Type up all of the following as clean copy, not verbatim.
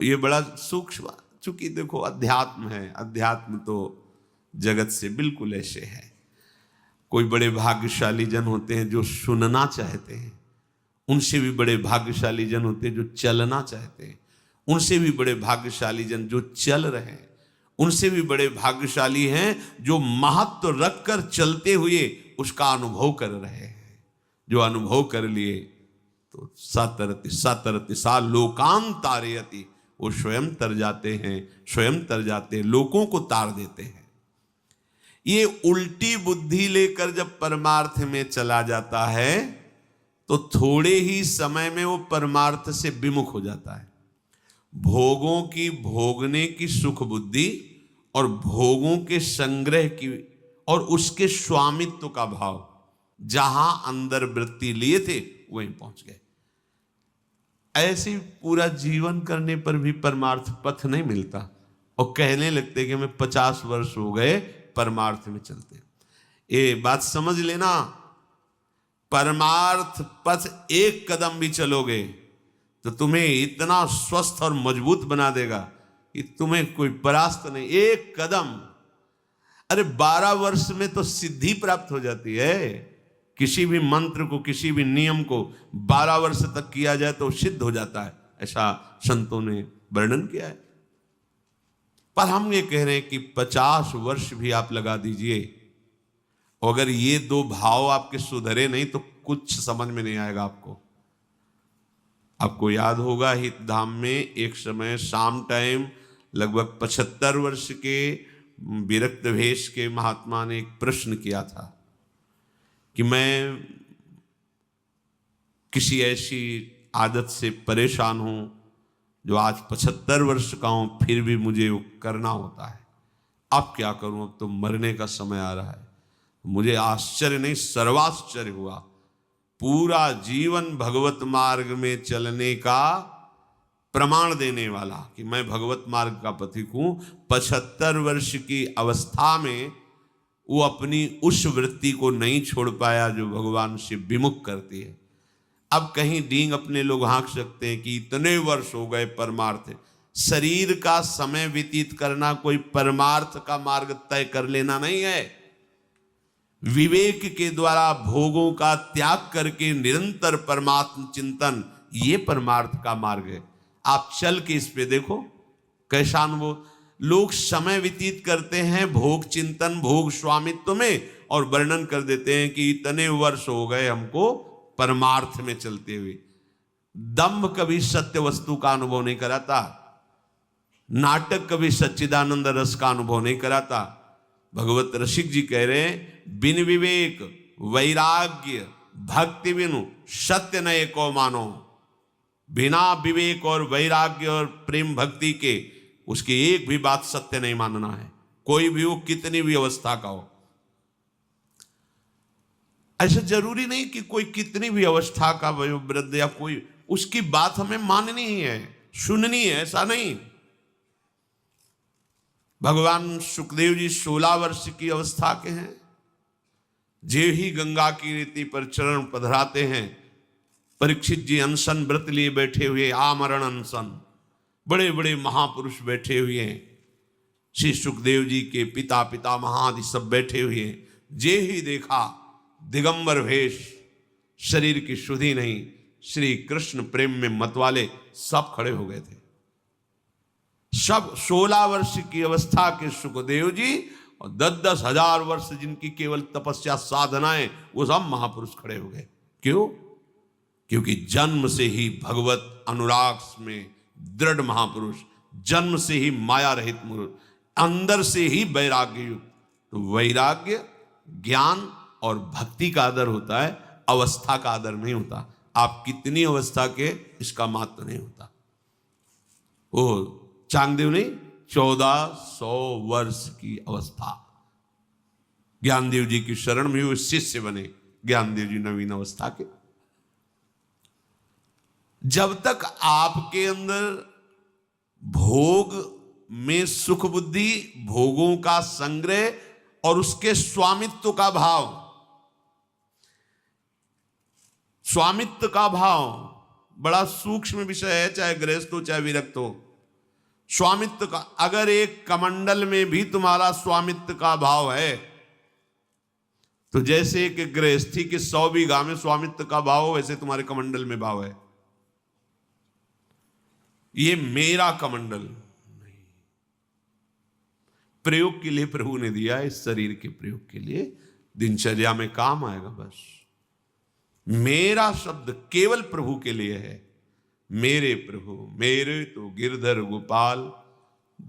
ये बड़ा सूक्ष्म, चूंकि देखो अध्यात्म है, अध्यात्म तो जगत से बिल्कुल ऐसे है। कोई बड़े भाग्यशाली जन होते हैं जो सुनना चाहते हैं, उनसे भी बड़े भाग्यशाली जन होते हैं जो चलना चाहते हैं, उनसे भी बड़े भाग्यशाली जन जो चल रहे हैं, उनसे भी बड़े भाग्यशाली हैं जो महत्व रखकर चलते हुए उसका अनुभव कर रहे हैं। जो अनुभव कर लिए तो सतरति सतरति सा लोकान तारयति, वो स्वयं तर जाते हैं, स्वयं तर जाते हैं, लोगों को तार देते हैं। ये उल्टी बुद्धि लेकर जब परमार्थ में चला जाता है तो थोड़े ही समय में वो परमार्थ से विमुख हो जाता है। भोगों की भोगने की सुख बुद्धि और भोगों के संग्रह की और उसके स्वामित्व का भाव, जहां अंदर वृत्ति लिए थे वहीं पहुंच गए। ऐसे पूरा जीवन करने पर भी परमार्थ पथ नहीं मिलता और कहने लगते कि हमें 50 वर्ष हो गए परमार्थ में चलते। ये बात समझ लेना, परमार्थ पथ एक कदम भी चलोगे तो तुम्हें इतना स्वस्थ और मजबूत बना देगा कि तुम्हें कोई परास्त नहीं। एक कदम, अरे 12 वर्ष में तो सिद्धि प्राप्त हो जाती है। किसी भी मंत्र को, किसी भी नियम को 12 वर्ष तक किया जाए तो सिद्ध हो जाता है, ऐसा संतों ने वर्णन किया है। पर हम ये कह रहे हैं कि 50 वर्ष भी आप लगा दीजिए, अगर ये दो भाव आपके सुधरे नहीं तो कुछ समझ में नहीं आएगा आपको। आपको याद होगा हितधाम में एक समय शाम टाइम लगभग 75 वर्ष के विरक्त भेष के महात्मा ने एक प्रश्न किया था कि मैं किसी ऐसी आदत से परेशान हूं जो आज 75 वर्ष का हूं, फिर भी मुझे वो करना होता है। अब क्या करूं, अब तो मरने का समय आ रहा है। मुझे आश्चर्य नहीं, सर्वाश्चर्य हुआ। पूरा जीवन भगवत मार्ग में चलने का प्रमाण देने वाला कि मैं भगवत मार्ग का पथिक हूं, 75 वर्ष की अवस्था में वो अपनी उस वृत्ति को नहीं छोड़ पाया जो भगवान से विमुख करती है। अब कहीं डींग अपने लोग हाँक सकते हैं कि इतने वर्ष हो गए परमार्थ। शरीर का समय व्यतीत करना कोई परमार्थ का मार्ग तय कर लेना नहीं है। विवेक के द्वारा भोगों का त्याग करके निरंतर परमात्म चिंतन, ये परमार्थ का मार्ग है। आप चल के इस पे देखो कैसा अनुभव। लोग समय व्यतीत करते हैं भोग चिंतन, भोग स्वामित्व में, और वर्णन कर देते हैं कि इतने वर्ष हो गए हमको परमार्थ में चलते हुए। दंभ कभी सत्य वस्तु का अनुभव नहीं कराता, नाटक कभी सच्चिदानंद रस का अनुभव नहीं कराता। भगवत रसिक जी कह रहे हैं, बिन विवेक वैराग्य भक्ति बिनु सत्य न एको मानो। बिना विवेक और वैराग्य और प्रेम भक्ति के उसकी एक भी बात सत्य नहीं मानना है, कोई भी हो, कितनी भी अवस्था का हो। ऐसा जरूरी नहीं कि कोई कितनी भी अवस्था का वयोवृद्ध या कोई, उसकी बात हमें माननी ही है, सुननी है, ऐसा नहीं। भगवान सुखदेव जी 16 वर्ष की अवस्था के हैं। जे ही गंगा की रीति पर चरण पधराते हैं, परीक्षित जी अनशन व्रत लिए बैठे हुए, आमरण अनशन, बड़े बड़े महापुरुष बैठे हुए हैं। श्री सुखदेव जी के पिता पितामह आदि सब बैठे हुए हैं। जे ही देखा दिगंबर भेष, शरीर की शुद्धि नहीं, श्री कृष्ण प्रेम में मतवाले सब खड़े हो गए थे। सब 16 वर्ष की अवस्था के सुखदेव जी और 10-10 हजार वर्ष जिनकी केवल तपस्या साधनाएं, वो सब महापुरुष खड़े हो गए। क्यों? क्योंकि जन्म से ही भगवत अनुराग में दृढ़ महापुरुष, जन्म से ही माया रहित मूर्ख, अंदर से ही वैराग्य युक्त। तो वैराग्य ज्ञान और भक्ति का आदर होता है, अवस्था का आदर नहीं होता। आप कितनी अवस्था के, इसका महत्व नहीं होता। वो चांगदेव नहीं, 1400 वर्ष की अवस्था। ज्ञानदेव जी की शरण में वो शिष्य बने, ज्ञानदेव जी नवीन अवस्था के। जब तक आपके अंदर भोग में सुख बुद्धि, भोगों का संग्रह और उसके स्वामित्व का भाव, स्वामित्व का भाव बड़ा सूक्ष्म विषय है, चाहे गृहस्थ हो चाहे विरक्त हो। स्वामित्व का, अगर एक कमंडल में भी तुम्हारा स्वामित्व का भाव है, तो जैसे एक गृहस्थी के 100 बीघा में स्वामित्व का भाव हो, वैसे तुम्हारे कमंडल में भाव है। ये मेरा कमंडल नहीं, प्रयोग के लिए प्रभु ने दिया, इस शरीर के प्रयोग के लिए, दिनचर्या में काम आएगा। बस मेरा शब्द केवल प्रभु के लिए है। मेरे प्रभु, मेरे तो गिरधर गोपाल,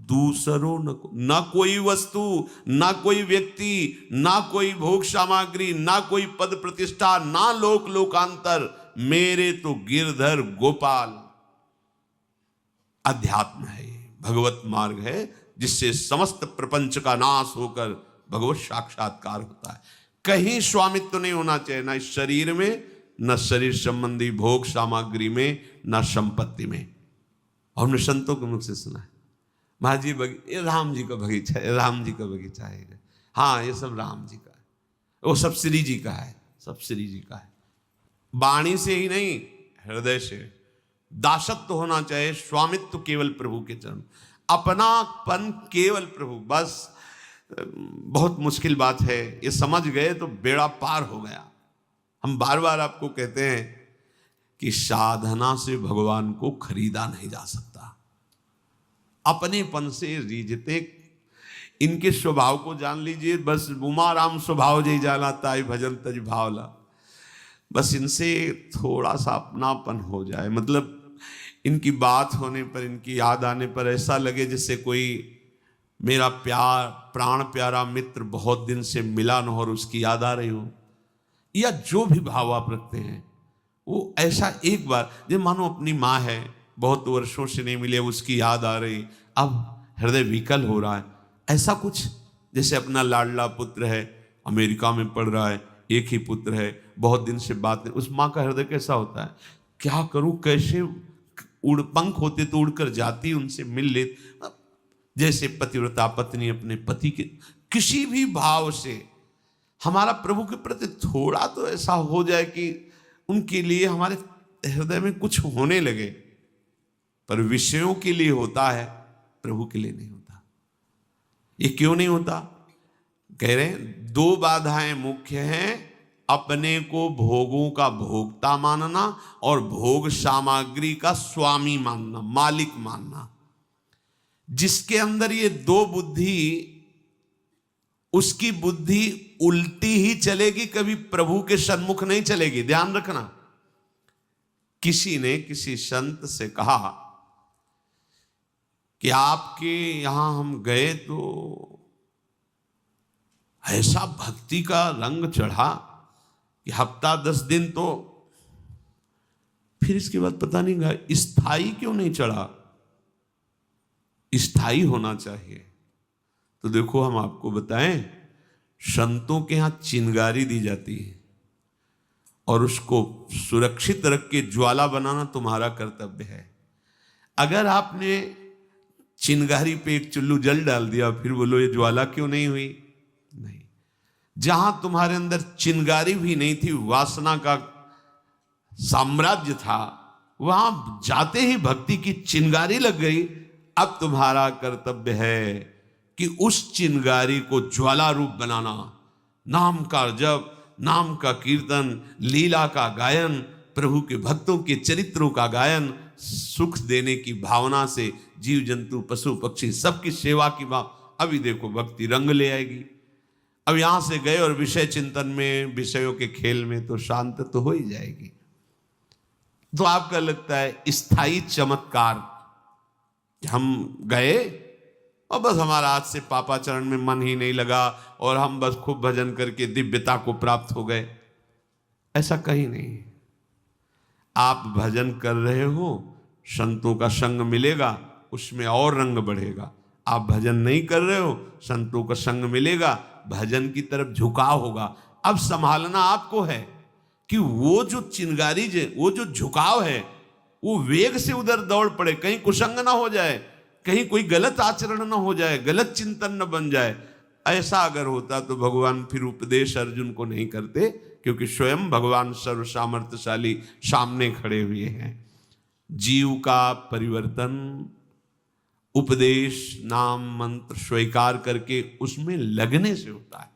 दूसरों न कोई वस्तु, ना कोई व्यक्ति, ना कोई भोग सामग्री, ना कोई पद प्रतिष्ठा, ना लोक लोकांतर, मेरे तो गिरधर गोपाल। अध्यात्म है, भगवत मार्ग है, जिससे समस्त प्रपंच का नाश होकर भगवत साक्षात्कार होता है। कहीं स्वामित्व नहीं होना चाहिए, ना इस शरीर में, न शरीर संबंधी भोग सामग्री में, न संपत्ति में। और हमने संतों के मुख से सुना है, महाजी ये राम जी का बगीचा है, राम जी का बगीचा है, हाँ ये सब राम जी का है, वो सब श्री जी का है, सब श्री जी का है। वाणी से ही नहीं, हृदय से दासत्व होना चाहिए, स्वामित्व केवल प्रभु के चरण, अपनापन केवल प्रभु। बस बहुत मुश्किल बात है, ये समझ गए तो बेड़ा पार हो गया। हम बार बार आपको कहते हैं कि साधना से भगवान को खरीदा नहीं जा सकता, अपनेपन से रीझते। इनके स्वभाव को जान लीजिए, बस उमाराम स्वभाव जय जाना ताई भजन तज भावला, बस इनसे थोड़ा सा अपनापन हो जाए, मतलब इनकी बात होने पर, इनकी याद आने पर ऐसा लगे जैसे कोई मेरा प्यार, प्राण प्यारा मित्र बहुत दिन से मिला न हो और उसकी याद आ रही हो, या जो भी भाव आप रखते हैं वो ऐसा एक बार, जब मानो अपनी माँ है, बहुत वर्षों से नहीं मिले, उसकी याद आ रही, अब हृदय विकल हो रहा है, ऐसा कुछ। जैसे अपना लाडला पुत्र है, अमेरिका में पढ़ रहा है, एक ही पुत्र है, बहुत दिन से बात नहीं, उस माँ का हृदय कैसा होता है, क्या करूं, कैसे उड़, पंख होते तो उड़कर जाती, उनसे मिल ले। जैसे पतिव्रता पत्नी अपने पति के, किसी भी भाव से हमारा प्रभु के प्रति थोड़ा तो ऐसा हो जाए कि उनके लिए हमारे हृदय में कुछ होने लगे। पर विषयों के लिए होता है, प्रभु के लिए नहीं होता। ये क्यों नहीं होता? कह रहे हैं 2 बाधाएं मुख्य हैं, अपने को भोगों का भोक्ता मानना और भोग सामग्री का स्वामी मानना, मालिक मानना। जिसके अंदर ये 2 बुद्धि, उसकी बुद्धि उल्टी ही चलेगी, कभी प्रभु के सन्मुख नहीं चलेगी। ध्यान रखना। किसी ने किसी संत से कहा कि आपके यहां हम गए तो ऐसा भक्ति का रंग चढ़ा कि हफ्ता 10 दिन तो, फिर इसके बाद पता नहीं गया स्थाई क्यों नहीं चढ़ा। स्थाई होना चाहिए। तो देखो हम आपको बताएं, संतों के यहां चिंगारी दी जाती है और उसको सुरक्षित रख के ज्वाला बनाना तुम्हारा कर्तव्य है। अगर आपने चिंगारी पे एक चुल्लू जल डाल दिया, फिर बोलो ये ज्वाला क्यों नहीं हुई? नहीं। जहां तुम्हारे अंदर चिंगारी भी नहीं थी, वासना का साम्राज्य था, वहां जाते ही भक्ति की चिंगारी लग गई। अब तुम्हारा कर्तव्य है कि उस चिंगारी को ज्वाला रूप बनाना। नाम का जप, नाम का कीर्तन, लीला का गायन, प्रभु के भक्तों के चरित्रों का गायन, सुख देने की भावना से जीव जंतु पशु पक्षी सबकी सेवा की भाव। अभी देखो भक्ति रंग ले आएगी। अब यहां से गए और विषय चिंतन में, विषयों के खेल में तो शांत तो हो ही जाएगी। तो आपका लगता है स्थायी चमत्कार, हम गए और बस हमारा आज से पापा चरण में मन ही नहीं लगा और हम बस खूब भजन करके दिव्यता को प्राप्त हो गए। ऐसा कहीं नहीं। आप भजन कर रहे हो, संतों का संग मिलेगा, उसमें और रंग बढ़ेगा। आप भजन नहीं कर रहे हो, संतों का संग मिलेगा, भजन की तरफ झुकाव होगा। अब संभालना आपको है कि वो जो चिंगारी, वो जो झुकाव है, वो वेग से उधर दौड़ पड़े, कहीं कुसंग ना हो जाए, कहीं कोई गलत आचरण ना हो जाए, गलत चिंतन न बन जाए। ऐसा अगर होता तो भगवान फिर उपदेश अर्जुन को नहीं करते, क्योंकि स्वयं भगवान सर्व सामर्थ्यशाली सामने खड़े हुए हैं। जीव का परिवर्तन उपदेश, नाम, मंत्र स्वीकार करके उसमें लगने से होता है।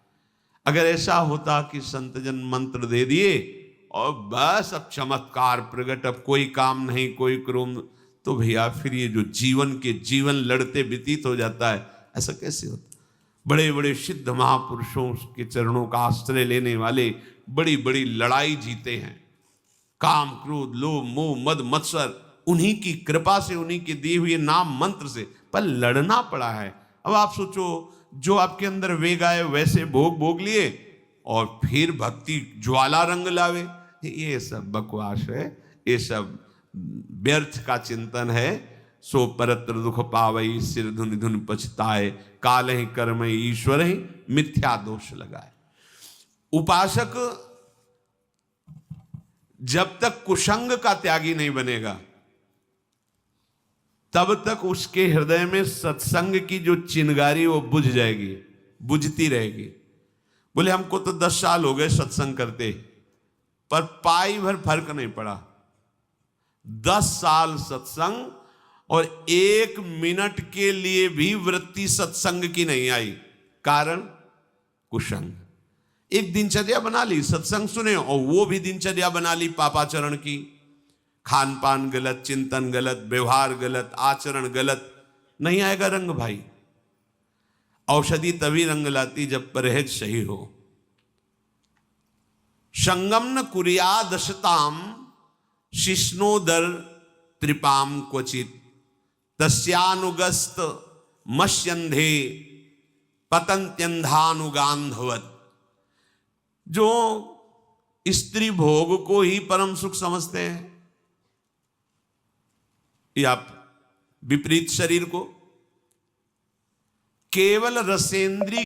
अगर ऐसा होता कि संतजन मंत्र दे दिए और बस अब चमत्कार प्रकट, अब कोई काम नहीं, कोई क्रोम, तो भैया फिर ये जो जीवन लड़ते व्यतीत हो जाता है, ऐसा कैसे होता? बड़े बड़े सिद्ध महापुरुषों के चरणों का आश्रय लेने वाले बड़ी बड़ी लड़ाई जीते हैं। काम, क्रोध, लोभ, मोह, मद, मत्सर, उन्हीं की कृपा से, उन्हीं के दिए हुए नाम मंत्र से, पर लड़ना पड़ा है। अब आप सोचो, जो आपके अंदर वेग आए वैसे भोग लिए और फिर भक्ति ज्वाला रंग लावे, ये सब बकवास है, ये सब व्यर्थ का चिंतन है। सो परत्र दुख पावई, सिर धुन धुन पछताए, काल ही कर्म ईश्वर ही मिथ्या दोष लगाए। उपासक जब तक कुसंग का त्यागी नहीं बनेगा, तब तक उसके हृदय में सत्संग की जो चिंगारी वो बुझ जाएगी, बुझती रहेगी। बोले हमको तो 10 साल हो गए सत्संग करते, पर पाई भर फर्क नहीं पड़ा। 10 साल सत्संग और 1 मिनट के लिए भी वृत्ति सत्संग की नहीं आई। कारण कुसंग। एक दिनचर्या बना ली, सत्संग सुने और वो भी दिनचर्या बना ली पापाचरण की। खान पान गलत, चिंतन गलत, व्यवहार गलत, आचरण गलत, नहीं आएगा रंग भाई। औषधि तभी रंग लाती जब परहेज सही हो। संगम न कुर्यादशताम शिष्णोदर त्रिपाम क्वचित, तस्यानुगस्त मस्यंधे पतंत्यंधानुगांधवत। जो स्त्री भोग को ही परम सुख समझते हैं, या विपरीत शरीर को, केवल रसेंद्री